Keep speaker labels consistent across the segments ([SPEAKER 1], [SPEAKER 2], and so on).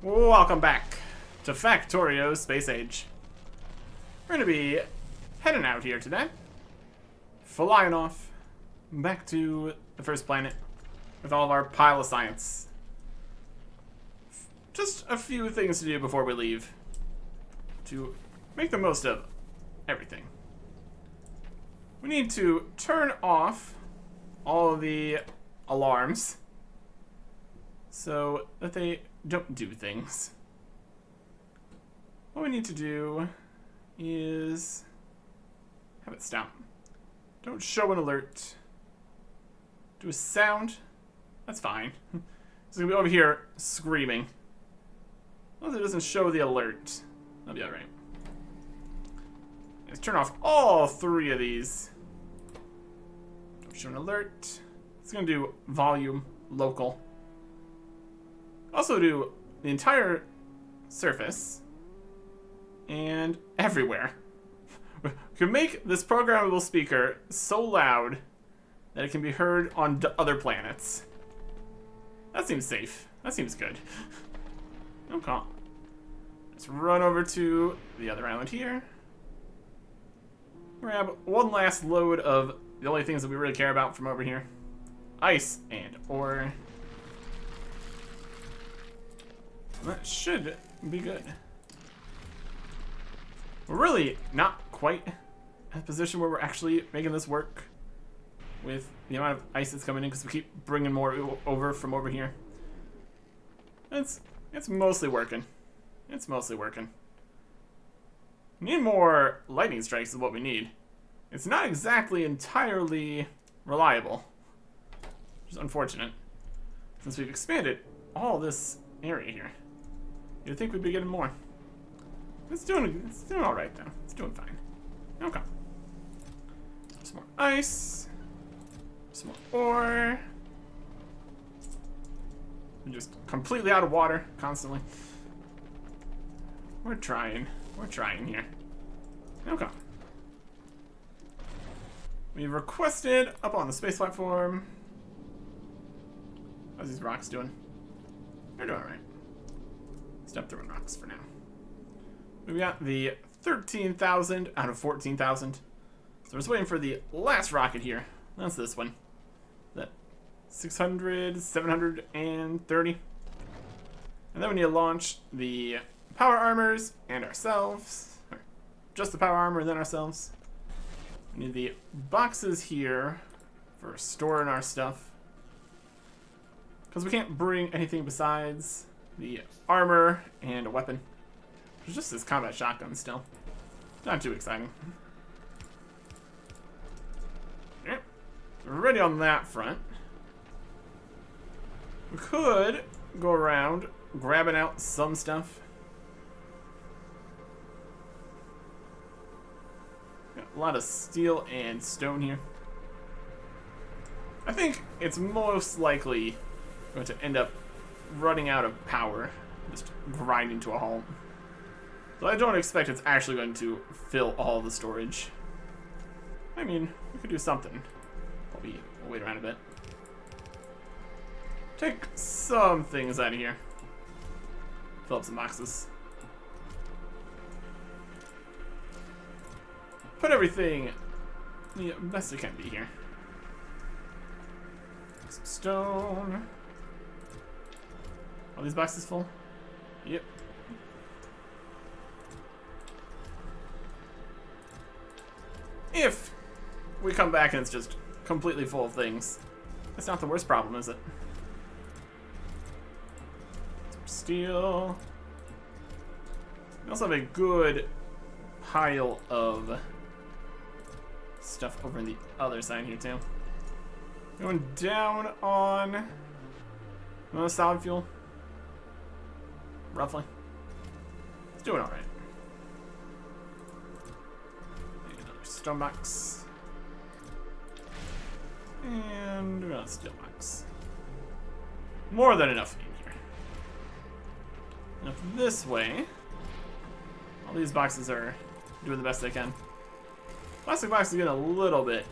[SPEAKER 1] Welcome back to Factorio Space Age. We're gonna be heading out here today, flying off back to the first planet with all of our pile of science. Just a few things to do before we leave to make the most of everything. We need to turn off all of the alarms so that they don't do things. What we need to do is have it stop. Don't show an alert. Do a sound. That's fine. It's gonna be over here screaming. As long as it doesn't show the alert, that'll be alright. Let's turn off all three of these. Don't show an alert. It's gonna do volume local. Also do the entire surface and everywhere. We can make this programmable speaker so loud that it can be heard on other planets. That seems safe. That seems good. Okay. Let's run over to the other island here. Grab one last load of the only things that we really care about from over here. Ice and ore. That should be good. We're really not quite in a position where we're actually making this work with the amount of ice that's coming in because we keep bringing more over from over here. It's mostly working. It's mostly working. We need more lightning strikes is what we need. It's not exactly entirely reliable, which is unfortunate since we've expanded all this area here. You'd think we'd be getting more. It's doing all right though. It's doing fine. Okay. Some more ice. Some more ore. We're just completely out of water constantly. We're trying. We're trying here. Okay. We've requested up on the space platform. How's these rocks doing? They're doing all right. Stop throwing rocks for now. We got the 13,000 out of 14,000. So we're just waiting for the last rocket here. That's this one. That 600, 730. And then we need to launch the power armors and ourselves. Or just the power armor and then ourselves. We need the boxes here for storing our stuff. Because we can't bring anything besides the armor and a weapon. There's just this combat shotgun still. Not too exciting. Alright. So we're ready on that front. We could go around grabbing out some stuff. Got a lot of steel and stone here. I think it's most likely going to end up running out of power, just grinding to a halt. So I don't expect it's actually going to fill all the storage. I mean, we could do something. We'll wait around a bit. Take some things out of here. Fill up some boxes. Put everything the best it can be here. Some stone. Are these boxes full? Yep. If we come back and it's just completely full of things, that's not the worst problem, is it? Some steel. We also have a good pile of stuff over on the other side here too. Going down on solid fuel. Roughly. It's doing alright. Another stone box. And another steel box. More than enough in here. Enough this way. All these boxes are doing the best they can. Plastic box is getting a little bit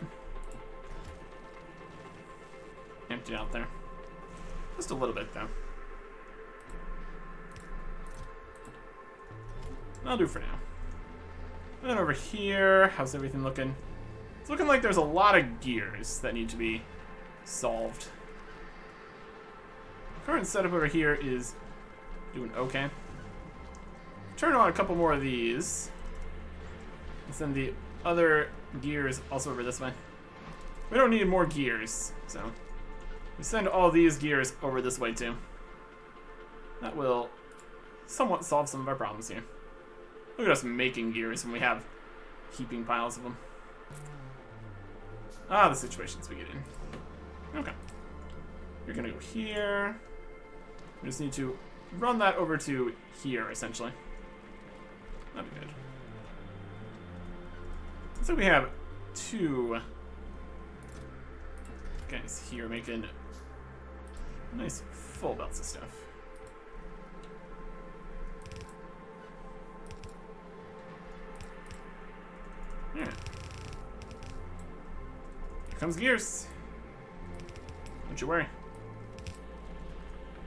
[SPEAKER 1] empty out there. Just a little bit though. That'll do for now. And then over here, how's everything looking? It's looking like there's a lot of gears that need to be solved. Current setup over here is doing okay. Turn on a couple more of these. And send the other gears also over this way. We don't need more gears, so we send all these gears over this way too. That will somewhat solve some of our problems here. Look at us making gears when we have heaping piles of them. Ah, the situations we get in. Okay. You're gonna go here. We just need to run that over to here, essentially. That'd be good. So we have two guys here making nice full belts of stuff. Yeah. Here comes gears. Don't you worry.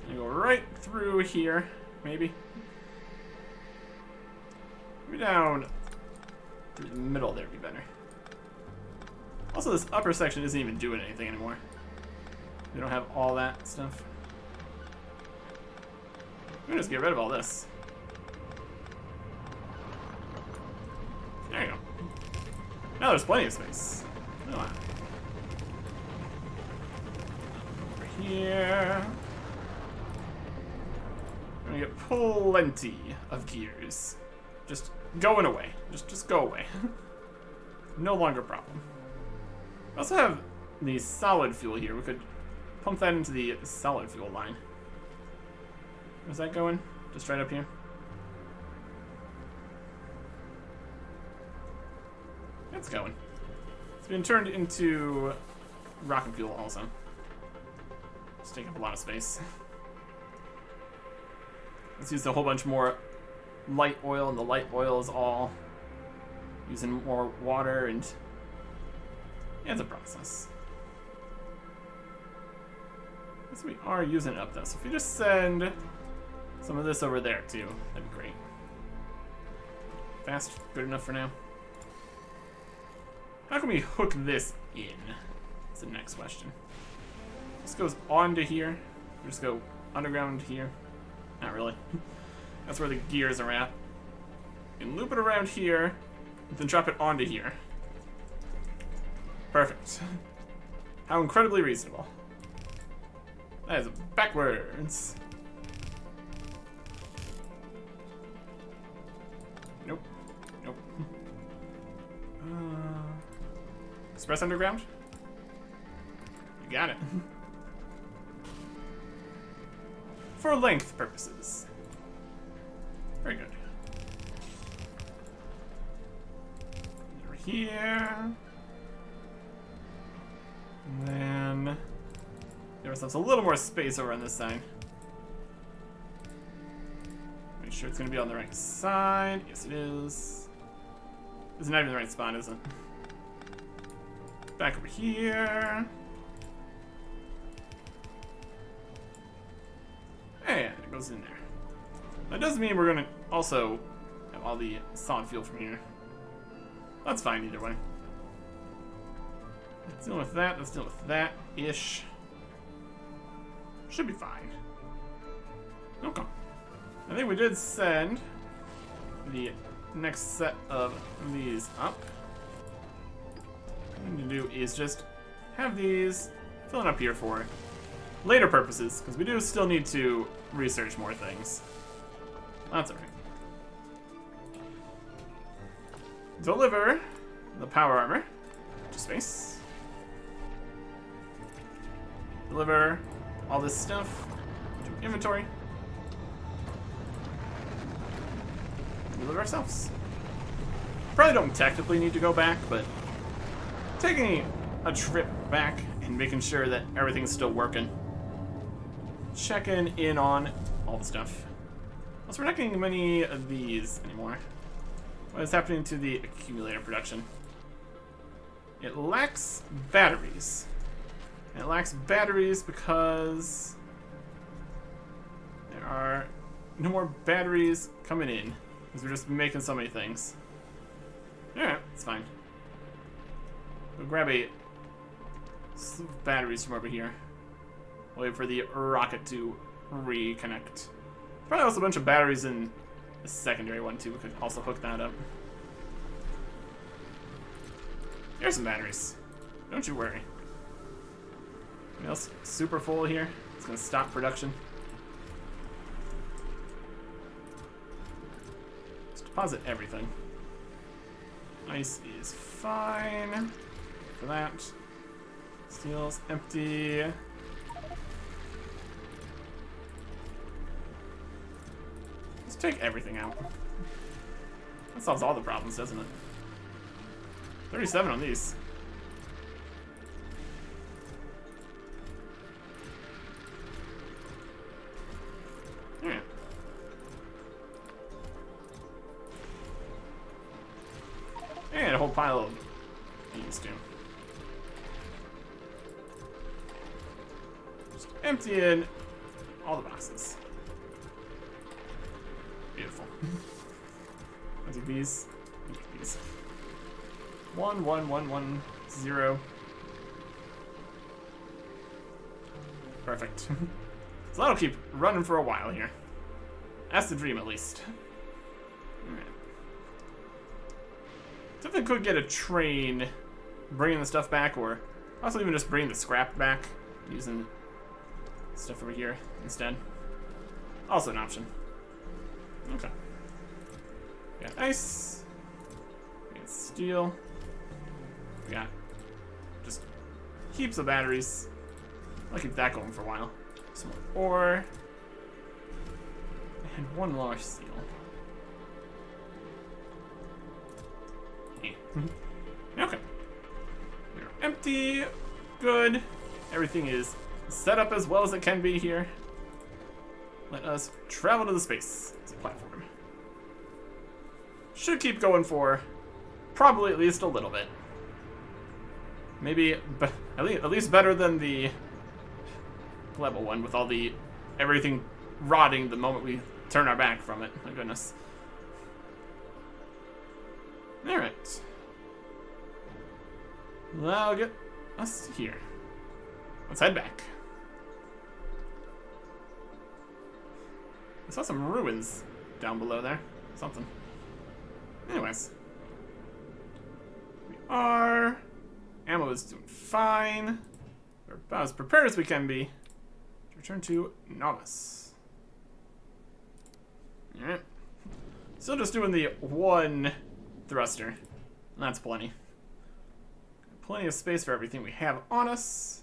[SPEAKER 1] You go right through here, maybe. Maybe down through the middle there would be better. Also, this upper section isn't even doing anything anymore. We don't have all that stuff. We can just get rid of all this. There you go. Now there's plenty of space. Oh, wow. Over here. We're gonna get plenty of gears. Just going away. Just go away. No longer a problem. We also have the solid fuel here. We could pump that into the solid fuel line. Where's that going? Just right up here? It's going. It's been turned into rocket fuel also. It's taking up a lot of space. Let's use a whole bunch more light oil, and the light oil is all using more water, and yeah, it's a process. Guess we are using it up though, so if we just send some of this over there too, that'd be great. Fast, good enough for now. How can we hook this in? That's the next question. This goes onto here. We just go underground here. Not really. That's where the gears are at. You can loop it around here, then drop it onto here. Perfect. How incredibly reasonable. That is backwards. Nope. Nope. Express underground? You got it. For length purposes. Very good. Over here. And then give ourselves a little more space over on this side. Make sure it's going to be on the right side. Yes, it is. This is not even the right spot, is it? Back over here. And it goes in there. That does mean we're going to also have all the solid fuel from here. That's fine either way. Let's deal with that. Let's deal with that-ish. Should be fine. Okay. I think we did send the next set of these up. What we need to do is just have these filling up here for later purposes, because we do still need to research more things. That's alright. Deliver the power armor to space. Deliver all this stuff to inventory. Deliver ourselves. Probably don't technically need to go back, but taking a trip back and making sure that everything's still working. Checking in on all the stuff. Also, we're not getting many of these anymore. What is happening to the accumulator production? It lacks batteries. And it lacks batteries because there are no more batteries coming in. Because we're just making so many things. Alright, it's fine. We'll grab a slew of batteries from over here. Wait for the rocket to reconnect. Probably also a bunch of batteries in the secondary one too. We could also hook that up. Here's some batteries. Don't you worry. Anything else super full here? It's gonna stop production. Let's deposit everything. Ice is fine for that. Steel's empty. Let's take everything out. That solves all the problems, doesn't it? 37 on these. Yeah. And a whole pile of these too. Just empty in all the boxes. Beautiful. I'll do these. These. 1, 1, 1, 1, 0. Perfect. So that'll keep running for a while here. That's the dream, at least. Alright. Definitely could get a train bringing the stuff back, or also even just bringing the scrap back using stuff over here instead. Also an option. Okay. We got ice. We got steel. We got just heaps of batteries. I'll keep that going for a while. Some more ore. And one large steel. Yeah. Okay. We're empty. Good. Everything is set up as well as it can be here. Let us travel to the space as a platform. Should keep going for probably at least a little bit. Maybe at least better than the level one with all the everything rotting the moment we turn our back from it. My goodness. Alright. That'll get us here. Let's head back. I saw some ruins down below there. Something. Anyways. We are. Ammo is doing fine. We're about as prepared as we can be to return to Novice. Alright. Still just doing the one thruster. That's plenty. Plenty of space for everything we have on us,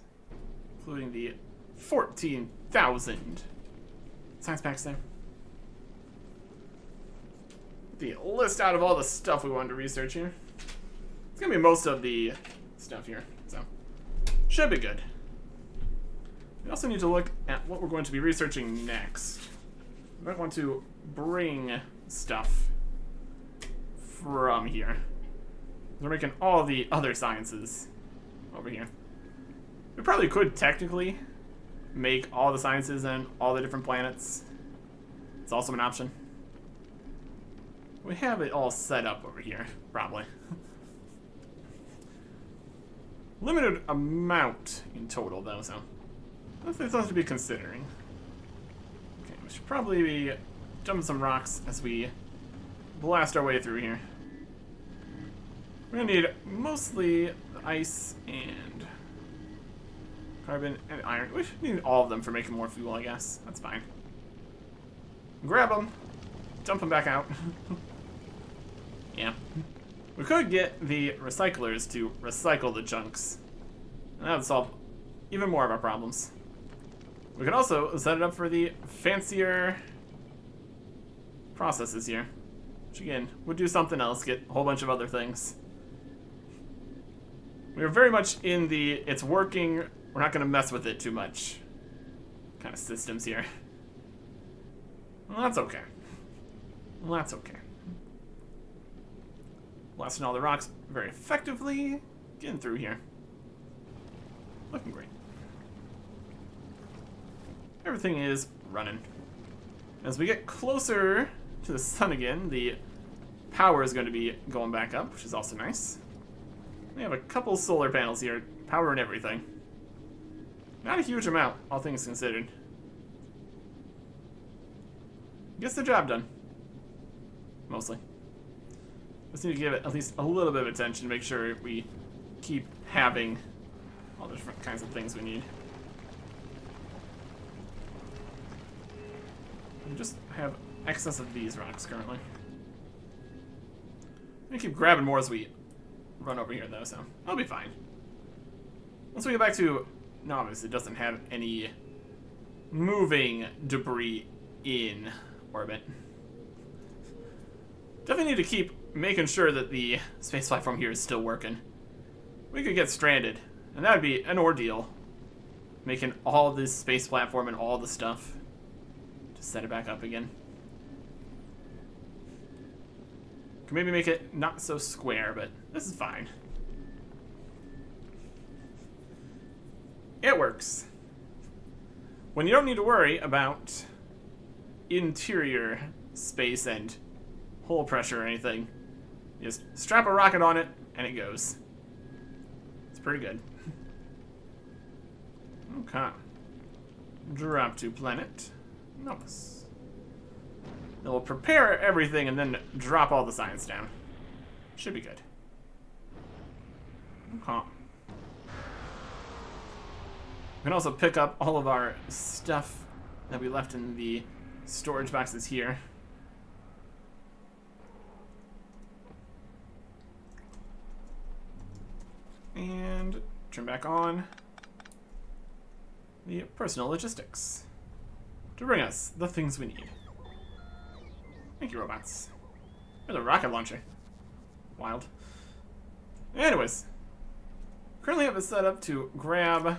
[SPEAKER 1] including the 14,000 science packs there. The list out of all the stuff we wanted to research here. It's gonna be most of the stuff here, so should be good. We also need to look at what we're going to be researching next. We might want to bring stuff from here. We're making all the other sciences over here. We probably could technically make all the sciences and all the different planets. It's also an option. We have it all set up over here, probably. Limited amount in total, though, so that's something to be considering. Okay, we should probably be jumping some rocks as we blast our way through here. We're gonna need mostly ice and carbon and iron. We should need all of them for making more fuel, I guess. That's fine. Grab them, dump them back out. Yeah. We could get the recyclers to recycle the chunks, and that would solve even more of our problems. We could also set it up for the fancier processes here, which again would do something else, get a whole bunch of other things. We are very much in the it's working, we're not going to mess with it too much kind of systems here. Well, that's okay. Well, that's okay. Blasting all the rocks very effectively. Getting through here. Looking great. Everything is running. As we get closer to the sun again. The power is going to be going back up, which is also nice. We have a couple solar panels here, power and everything. Not a huge amount, all things considered. Gets the job done. Mostly. Just need to give it at least a little bit of attention to make sure we keep having all the different kinds of things we need. We just have excess of these rocks currently. I'm gonna keep grabbing more as we run over here though, so I'll be fine. Once we get back to Novice, it doesn't have any moving debris in orbit. Definitely need to keep making sure that the space platform here is still working. We could get stranded, and that would be an ordeal. Making all this space platform and all the stuff to set it back up again. Can maybe make it not so square, but this is fine. It works. When you don't need to worry about interior space and hull pressure or anything, you just strap a rocket on it and it goes. It's pretty good. Okay. Drop to planet Novus. Then we'll prepare everything and then drop all the science down. Should be good. Okay. We can also pick up all of our stuff that we left in the storage boxes here. And turn back on the personal logistics to bring us the things we need. Thank you, robots. There's a rocket launcher. Wild. Anyways, currently have it set up to grab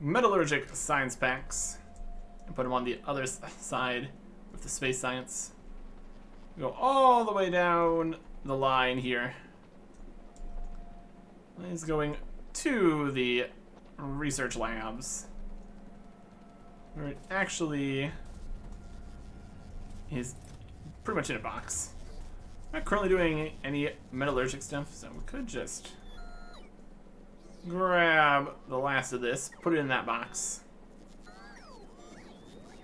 [SPEAKER 1] metallurgic science packs and put them on the other side with the space science. Go all the way down the line here. He's going to the research labs, where it actually is pretty much in a box. I'm not currently doing any metallurgic stuff, so we could just grab the last of this, put it in that box,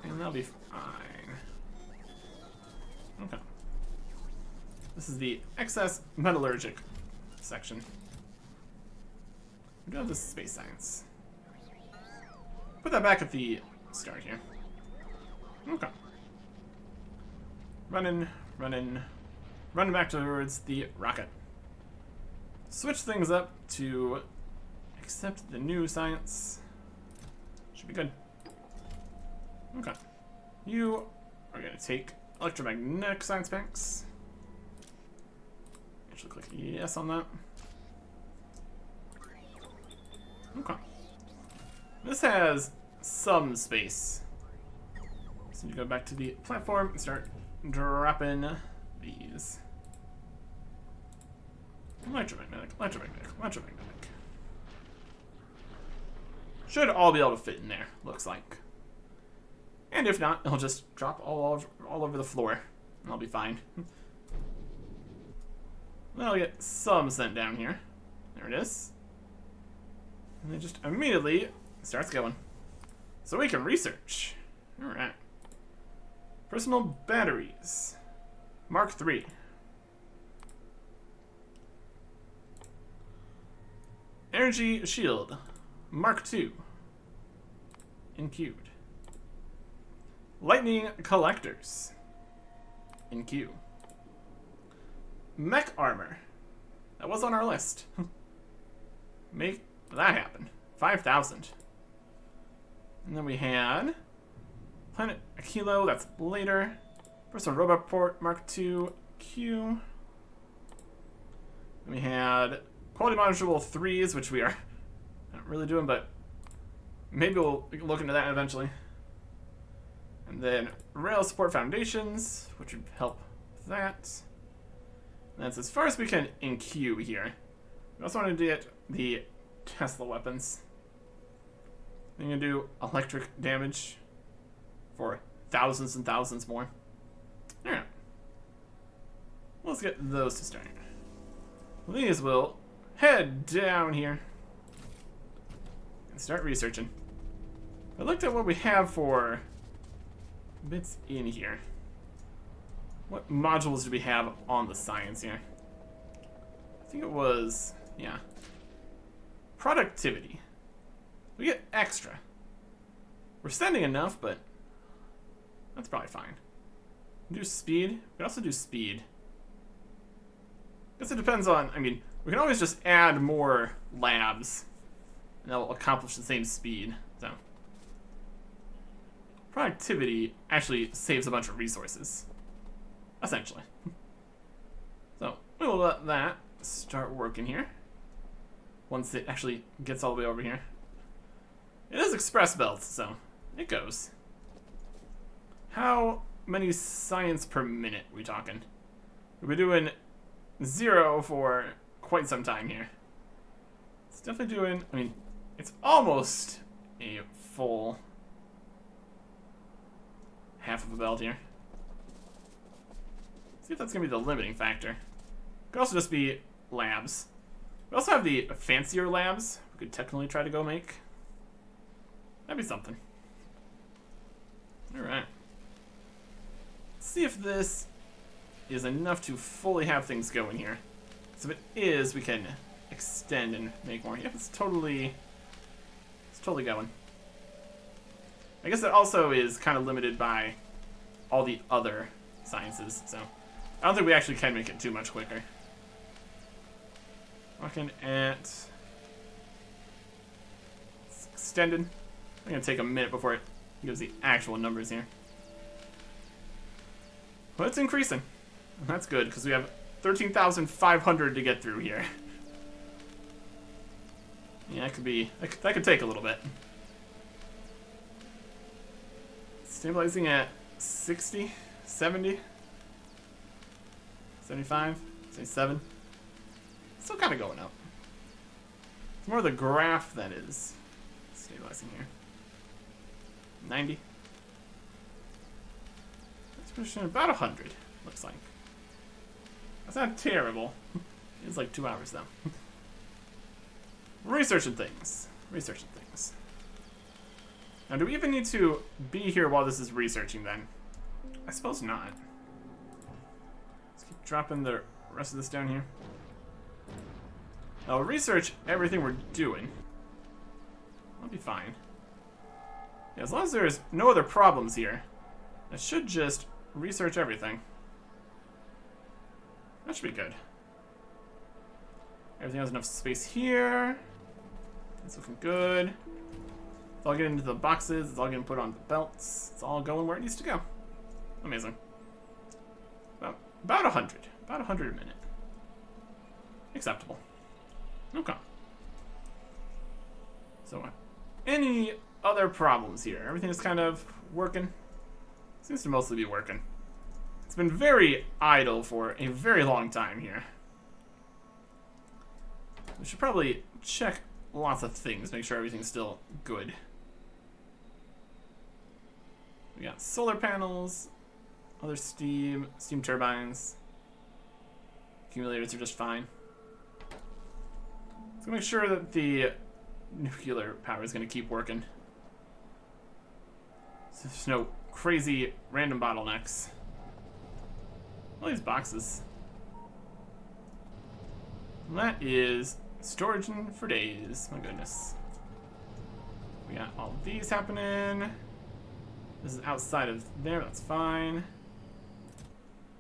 [SPEAKER 1] and that'll be fine. Okay. This is the excess metallurgic section. We do have this space science. Put that back at the start here. Okay. Running back towards the rocket. Switch things up to accept the new science. Should be good. Okay. You are going to take electromagnetic science packs. Actually click yes on that. Okay. This has some space. So you go back to the platform and start dropping these. Electromagnetic. Should all be able to fit in there, looks like. And if not, it'll just drop all over the floor, and I'll be fine. Then I'll get some sent down here. There it is. And it just immediately starts going. So we can research. Alright. Personal batteries. Mark III. Energy shield. Mark II. In-queued. Lightning collectors. In queue. Mech armor. That was on our list. Make that happen. 5,000. And then we had Planet Kilo, that's later. Personal robot port, Mark II, Q. Then we had quality module 3s, which we are not really doing, but maybe we'll look into that eventually. And then rail support foundations, which would help with that. And that's as far as we can in queue here. We also want to get the Tesla weapons. Then you can do electric damage for thousands and thousands more. Alright. Let's get those to start. These will head down here and start researching. I looked at what we have for bits in here. What modules do we have on the science here? I think it was, yeah. Productivity. We get extra. We're sending enough, but that's probably fine. Do speed. We can also do speed. Guess it depends on, I mean, we can always just add more labs and that will accomplish the same speed. So productivity actually saves a bunch of resources, essentially. So we will let that start working here once it actually gets all the way over here. It is express belts, so it goes. How many science per minute are we talking? We'll be doing 0 for quite some time here. It's definitely doing, I mean, it's almost a full half of a belt here. See if that's going to be the limiting factor. It could also just be labs. We also have the fancier labs we could technically try to go make. That'd be something. Alright. Let's see if this is enough to fully have things going here. So if it is, we can extend and make more. Yep, it's totally going. I guess it also is kind of limited by all the other sciences, so I don't think we actually can make it too much quicker. Looking at it's extended. I'm gonna take a minute before it gives the actual numbers here. But it's increasing. And that's good, because we have 13,500 to get through here. Yeah, that could be, that could take a little bit. Stabilizing at 60, 70, 75, 77. Still kind of going up. It's more the graph that is stabilizing here. 90. That's pushing about 100, looks like. That's not terrible. It's like 2 hours though. Researching things. Researching things. Now, do we even need to be here while this is researching then? I suppose not. Let's keep dropping the rest of this down here. I'll research everything we're doing. I'll be fine. Yeah, as long as there's no other problems here, I should just research everything. That should be good. Everything has enough space here. It's looking good. It's all getting into the boxes. It's all getting put on the belts. It's all going where it needs to go. Amazing. About 100. About 100 a minute. Acceptable. Okay. So, any other problems here? Everything is kind of working. Seems to mostly be working. It's been very idle for a very long time here. We should probably check lots of things, make sure everything's still good. We got solar panels, other steam turbines. Accumulators are just fine. Let's make sure that the nuclear power is going to keep working. So there's no crazy random bottlenecks. All these boxes. And that is storaging for days. My goodness. We got all these happening. This is outside of there. That's fine.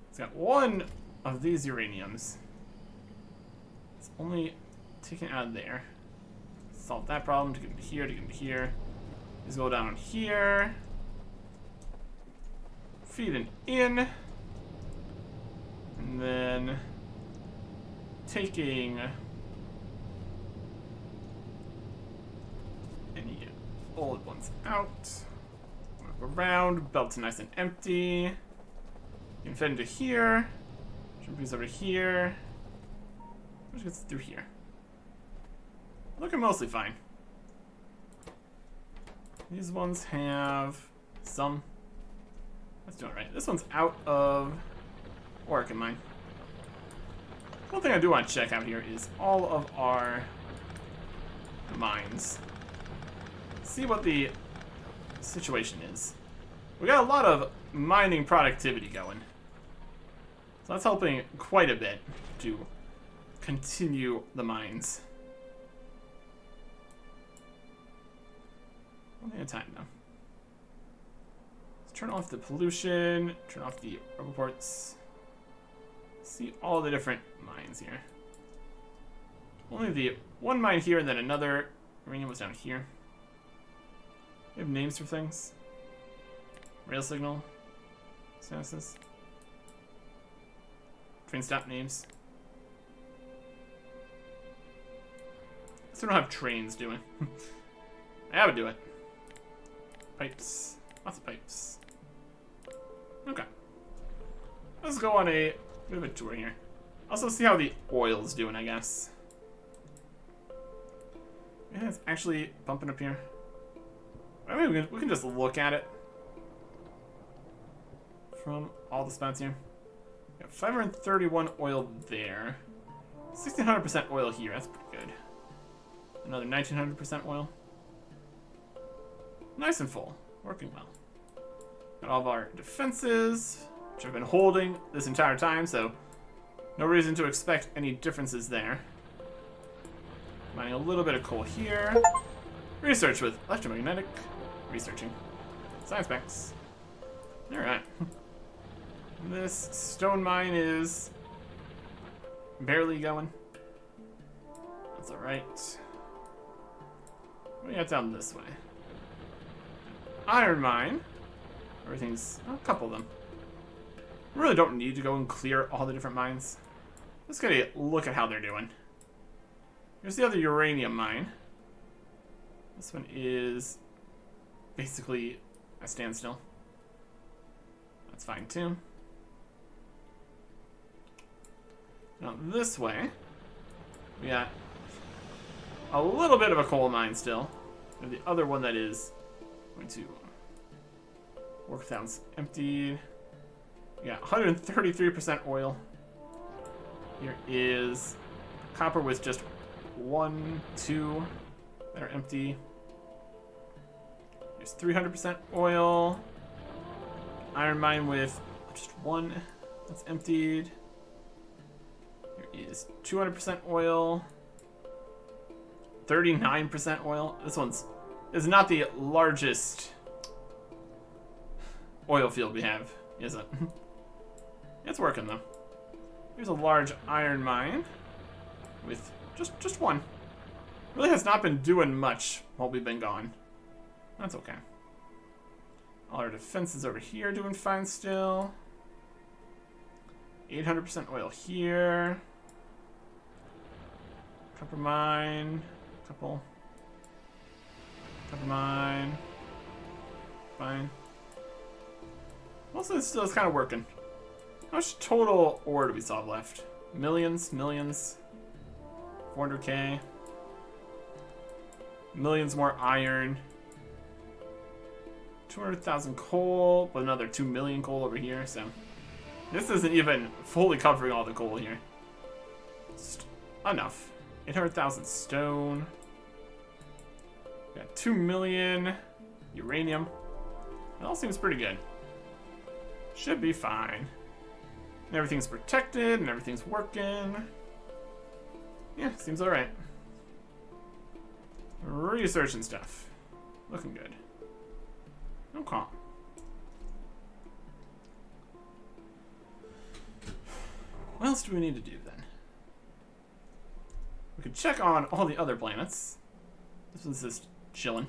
[SPEAKER 1] It's got one of these uraniums. It's only taken out of there. Solve that problem. To get into here. To get into here. These go down here. Feeding in. And then taking any old ones out. Move around. Belts are nice and empty. You can fit into here. Jump over here. Which gets through here. Looking mostly fine. These ones have some. That's doing right. This one's out of work in mine. One thing I do want to check out here is all of our mines. See what the situation is. We got a lot of mining productivity going. So that's helping quite a bit to continue the mines. One thing at a time now. Let's turn off the pollution, turn off the reports. See all the different mines here. Only the one mine here and then another. Uranium was down here. We have names for things. Rail signal. Statuses. Train stop names. So I don't have trains doing. I would do it. Pipes. Lots of pipes. Okay. Let's go on a bit of a tour here. Also see how the oil's doing, I guess. Yeah, it's actually bumping up here. I mean, we can just look at it from all the spots here. We got 531 oil there. 1600% oil here. That's pretty good. Another 1900% oil. Nice and full. Working well. Got all of our defenses, which I've been holding this entire time, so no reason to expect any differences there. Mining a little bit of coal here. Research with electromagnetic. Researching. Science packs. Alright. This stone mine is barely going. That's alright. What do we got down this way? Iron mine. Everything's a couple of them. We really don't need to go and clear all the different mines. Let's get a look at how they're doing. Here's the other uranium mine. This one is basically a standstill. That's fine too. Now this way, we got a little bit of a coal mine still. And the other one that is going to work without it's emptied. We got 133% oil. Here is copper with just 1, 2 that are empty. There's 300% oil. Iron mine with just 1 that's emptied. Here is 200% oil. 39% oil. This one's is not the largest oil field we have, is it? It's working though. Here's a large iron mine with just 1. Really has not been doing much while we've been gone. That's okay. All our defenses over here doing fine still. 800% oil here. Copper mine. Copper mine. Fine. Most of this still is kind of working. How much total ore do we still have left? Millions. 400k. Millions more iron. 200,000 coal, but another 2 million coal over here, so this isn't even fully covering all the coal here. Just enough. 800,000 stone. Got 2 million uranium. That all seems pretty good. Should be fine. And everything's protected and everything's working. Yeah, seems alright. Research and stuff. Looking good. Okay. What else do we need to do then? We could check on all the other planets. This one's just chilling.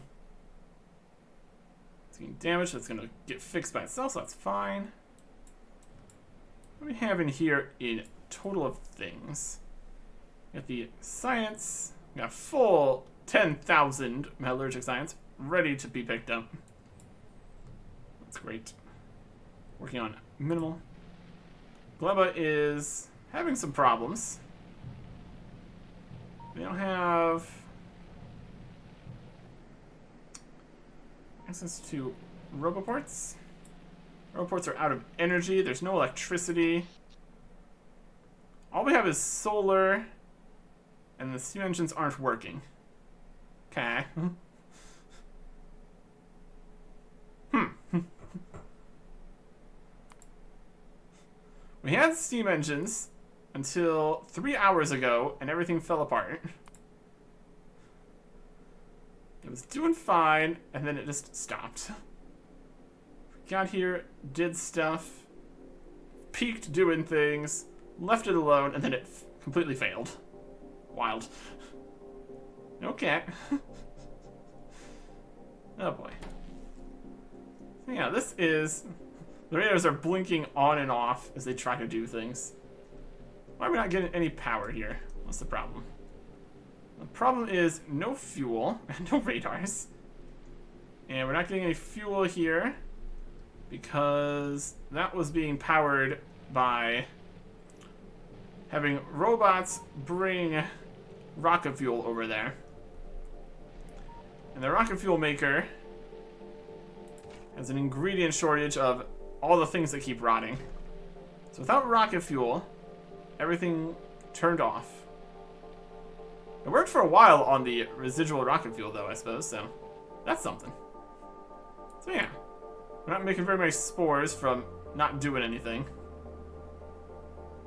[SPEAKER 1] It's getting damaged, that's gonna get fixed by itself, so that's fine. What do we have in here in total of things? We got the science. We got full 10,000 metallurgic science ready to be picked up. That's great. Working on minimal. Gleba is having some problems. They don't have access to roboports. Reports are out of energy. There's no electricity. All we have is solar, and the steam engines aren't working. Okay. We had steam engines until 3 hours ago, and everything fell apart. It was doing fine, and then it just stopped. Got here, did stuff, peaked doing things, left it alone, and then it completely failed. Wild. Okay. Oh boy. So yeah, this is... The radars are blinking on and off as they try to do things. Why are we not getting any power here? What's the problem? The problem is no fuel and no radars. And we're not getting any fuel here because that was being powered by having robots bring rocket fuel over there. And the rocket fuel maker has an ingredient shortage of all the things that keep rotting. So without rocket fuel, everything turned off. It worked for a while on the residual rocket fuel though, I suppose, so that's something. So yeah, we're not making very many spores from not doing anything.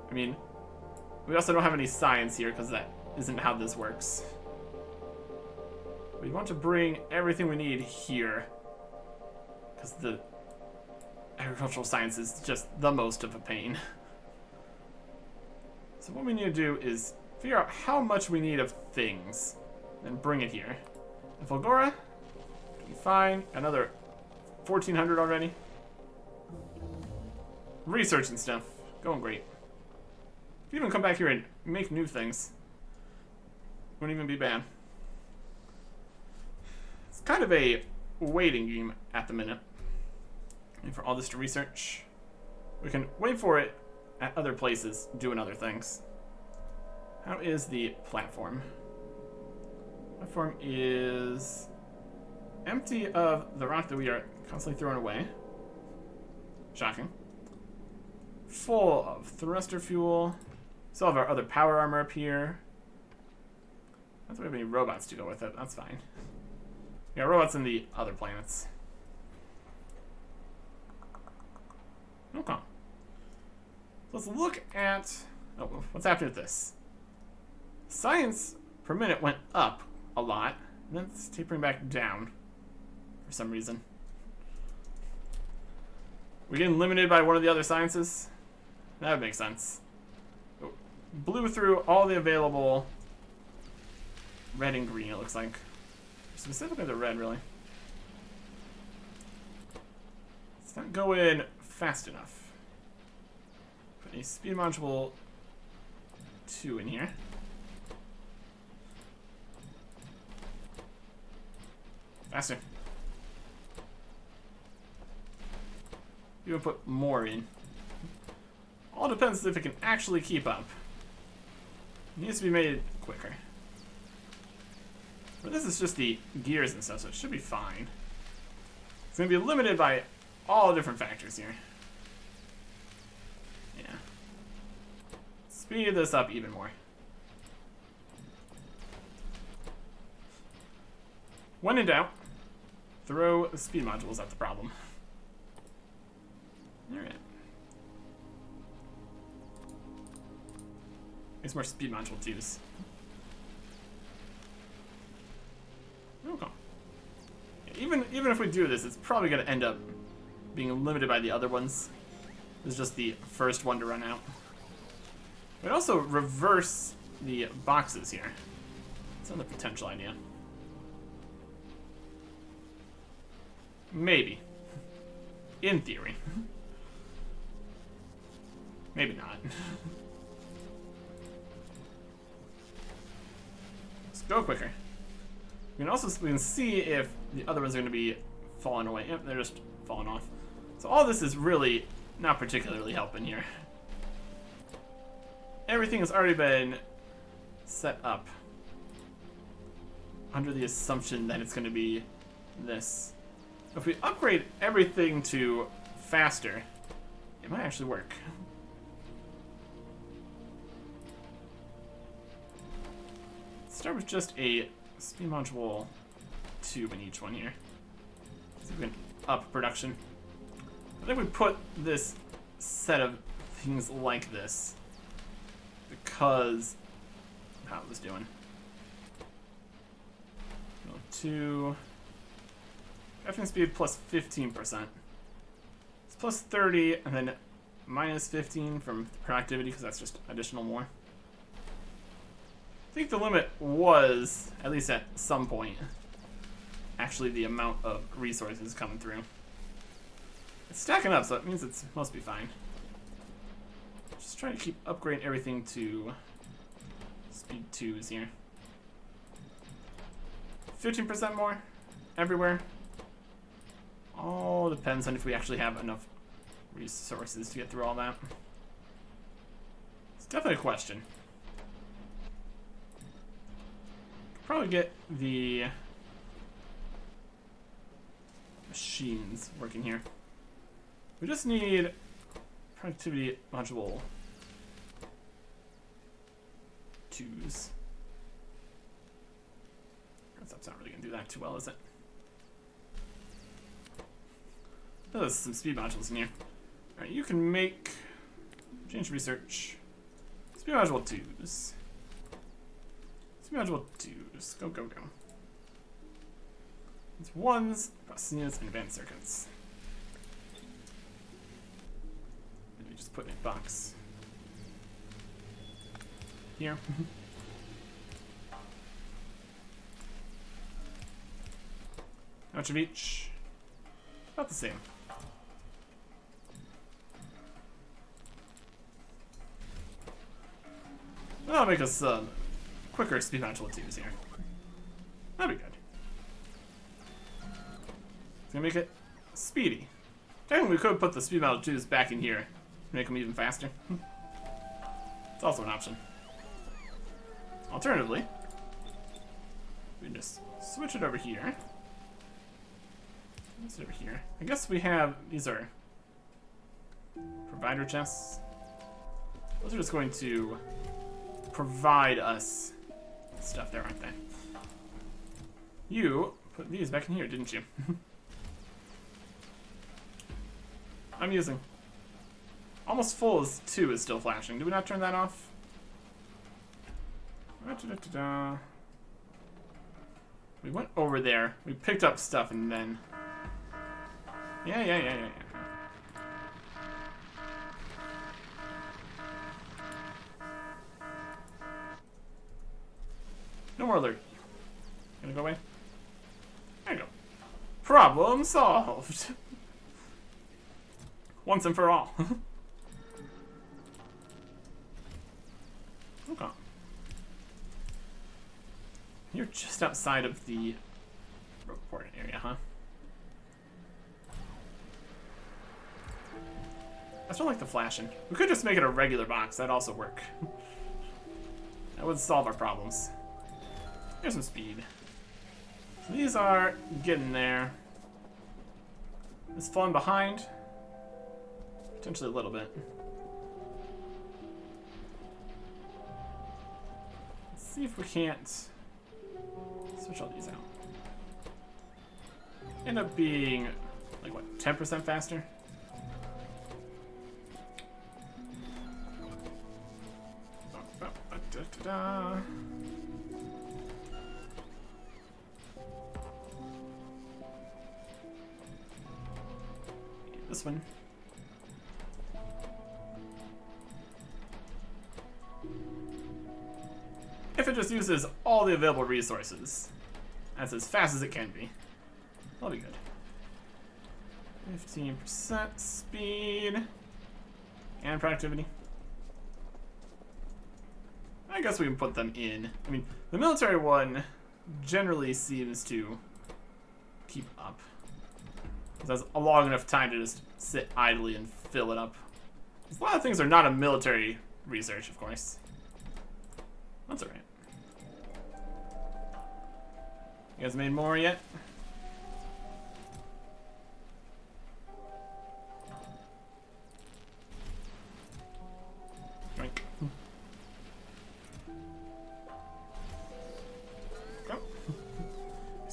[SPEAKER 1] I mean, we also don't have any science here because that isn't how this works. We want to bring everything we need here because the agricultural science is just the most of a pain. So what we need to do is figure out how much we need of things and bring it here. And Fulgora, doing fine. Another 1,400 already. Research and stuff, going great. If you even come back here and make new things, wouldn't even be bad. It's kind of a waiting game at the minute. And for all this to research, we can wait for it at other places doing other things. How is the platform? Platform is empty of the rock that we are constantly throwing away. Shocking. Full of thruster fuel. Still have our other power armor up here. That's why we have any robots to go with it. That's fine. We got robots in the other planets. Okay. Let's look at... Oh, what's happening with this? Science per minute went up a lot, and then it's tapering back down for some reason. We're getting limited by one of the other sciences? That would make sense. Blew through all the available red and green, it looks like. Specifically the red, really. It's not going fast enough. Put a speed module 2 in here. Faster. You would put more in. All depends if it can actually keep up. It needs to be made quicker. But this is just the gears and stuff, so it should be fine. It's going to be limited by all different factors here. Yeah. Speed this up even more. When in doubt, throw the speed modules at the problem. Alright. Makes more speed module 2s. Okay. Even if we do this, it's probably going to end up being limited by the other ones. This is just the first one to run out. We'd also reverse the boxes here. It's another potential idea. Maybe. In theory. Maybe not. Let's go quicker. We can see if the other ones are going to be falling away. Yep, they're just falling off. So all this is really not particularly helping here. Everything has already been set up under the assumption that it's going to be this. If we upgrade everything to faster, it might actually work. Let's start with just a speed module 2 in each one here. See if we can up production. I think we put this set of things like this because of how it was doing. 2 crafting speed plus 15%. It's plus 30 and then minus 15 from productivity because that's just additional more. I think the limit was, at least at some point, actually the amount of resources coming through. It's stacking up, so it means it must be fine. Just trying to keep upgrading everything to speed 2s here. 15% more everywhere. All depends on if we actually have enough resources to get through all that. It's definitely a question. Probably get the machines working here. We just need productivity module 2s. That's not really going to do that too well, is it? Oh, there's some speed modules in here. Alright, you can make change research. Speed module 2s. Speed module 2s. Go, go, go. It's 1s, process units, and advanced circuits. Let me just put in a box here. How much of each? About the same. That'll make us quicker speed module 2s here. That'd be good. It's gonna make it speedy. Technically, we could put the speed module 2s back in here to make them even faster. It's also an option. Alternatively, we can just switch it over here. What's over here? I guess we have, these are provider chests. Those are just going to provide us stuff there, aren't they? You put these back in here, didn't you? I'm using. Almost full as 2 is still flashing. Did we not turn that off? We went over there. We picked up stuff and then... Yeah. No more alert. Gonna go away? There you go. Problem solved. Once and for all. Okay. You're just outside of the report area, huh? I still like the flashing. We could just make it a regular box. That'd also work. That would solve our problems. Here's some speed. So these are getting there. Is falling behind? Potentially a little bit. Let's see if we can't switch all these out. End up being like what, 10% faster? This one. If it just uses all the available resources, that's as fast as it can be. That'll be good. 15% speed and productivity. I guess we can put them in. I mean, the military one generally seems to keep up. It has a long enough time to just sit idly and fill it up. A lot of things are not a military research, of course. That's alright. You guys made more yet?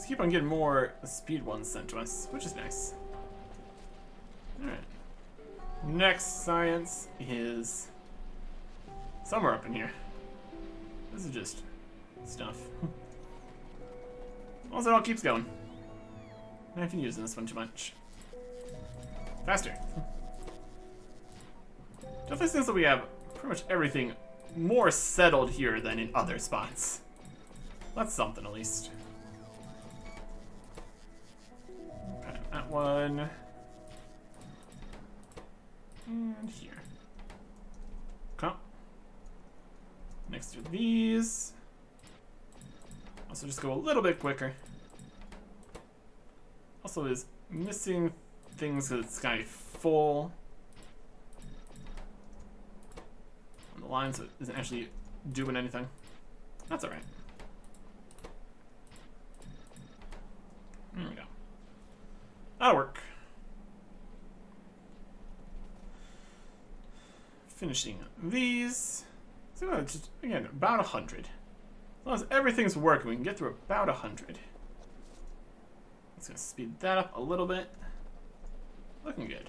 [SPEAKER 1] keep on getting more speed ones sent to us, which is nice. Alright. Next science is somewhere up in here. This is just stuff. Also, it all keeps going. I've been using this one too much. Faster. Definitely seems that we have pretty much everything more settled here than in other spots. That's something, at least. Okay, that one. And here. Okay. Next to these. Also, just go a little bit quicker. Also, is missing things because it's kind of full on the line, so it isn't actually doing anything. That's alright. There we go. That'll work. Finishing these. So just, again, about 100. As long as everything's working, we can get through about 100. Let's gonna speed that up a little bit. Looking good.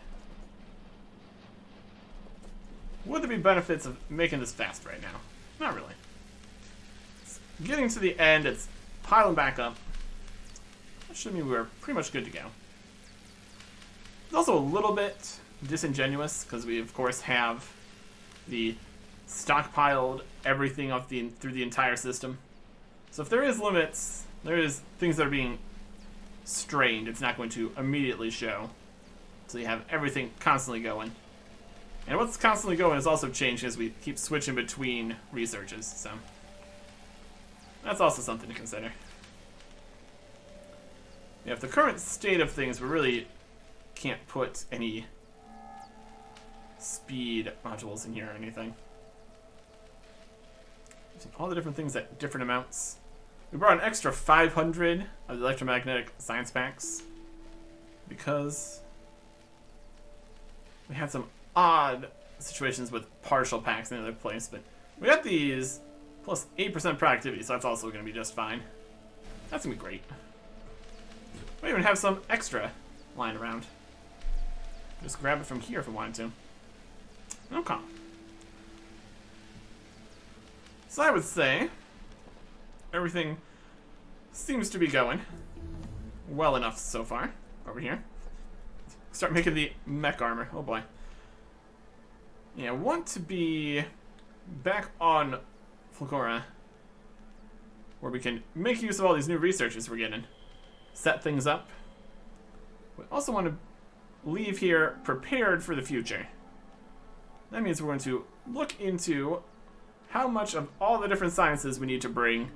[SPEAKER 1] Would there be benefits of making this fast right now? Not really. It's getting to the end, it's piling back up. That should mean we're pretty much good to go. It's also a little bit disingenuous because we, of course, have the stockpiled everything off through the entire system. So if there is limits, there is things that are being strained, it's not going to immediately show. So you have everything constantly going. And what's constantly going is also changing as we keep switching between researches, so that's also something to consider. Yeah, if the current state of things, we really can't put any speed modules in here or anything. All the different things at different amounts. We brought an extra 500 of the electromagnetic science packs because we had some odd situations with partial packs in another place, but we got these plus 8% productivity, so that's also going to be just fine. That's going to be great. We even have some extra lying around. Just grab it from here if we wanted to. Okay. So I would say everything seems to be going well enough so far over here. Start making the mech armor. Oh boy. Yeah, I want to be back on Flagora where we can make use of all these new researches we're getting. Set things up. We also want to leave here prepared for the future. That means we're going to look into how much of all the different sciences we need to bring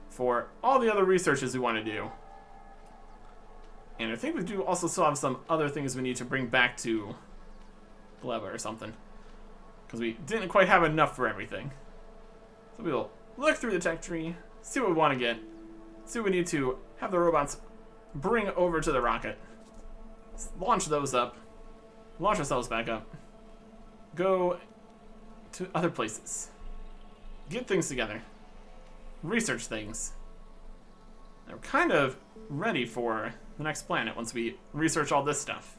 [SPEAKER 1] for all the other researches we want to do. And I think we do also still have some other things we need to bring back to Gleba or something. Because we didn't quite have enough for everything. So we'll look through the tech tree, see what we want to get, see what we need to have the robots bring over to the rocket. Launch those up, launch ourselves back up, go to other places, get things together, research things. They're kind of ready for the next planet once we research all this stuff.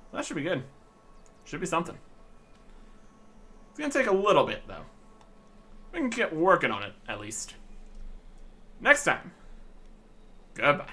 [SPEAKER 1] So that should be good. Should be something. It's gonna take a little bit though. We can get working on it at least. Next time. Goodbye.